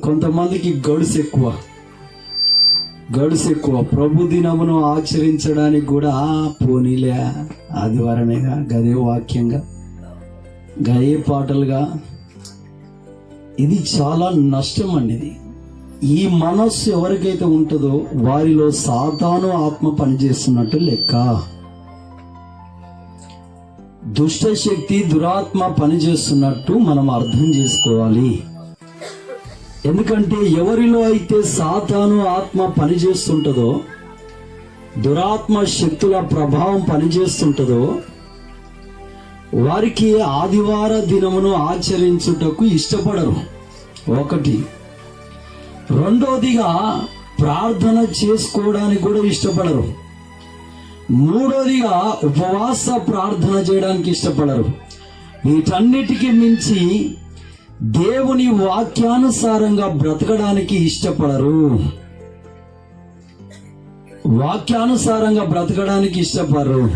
కొంతమందికి గడుసు ఎక్కువ. ప్రభు దినమును ఆచరించడానికి కూడా పోనీలే, ఆదివారమేగా, గదే వాక్యంగా, గదే పాటలుగా. ఇది చాలా నష్టం అండి. ఈ మనస్సు ఎవరికైతే ఉంటుందో వారిలో సాతాను ఆత్మ పనిచేస్తున్నట్టు లెక్క. దుష్టశక్తి, దురాత్మ పనిచేస్తున్నట్టు మనం అర్థం చేసుకోవాలి. ఎందుకంటే ఎవరిలో అయితే సాతాను ఆత్మ పనిచేస్తుంటుందో, దురాత్మ శక్తుల ప్రభావం పనిచేస్తుంటుందో, వారికి ఆదివార దినమును ఆచరించుటకు ఇష్టపడరు. ఒకటి. రెండోదిగా ప్రార్థన చేసుకోవడానికి కూడా ఇష్టపడరు. మూడోదిగా ఉపవాస ప్రార్థన చేయడానికి ఇష్టపడరు. వీటన్నిటికీ మించి దేవుని వాక్యానుసారంగా బ్రతకడానికి ఇష్టపడరు. వాక్యానుసారంగా బ్రతకడానికి ఇష్టపడరు.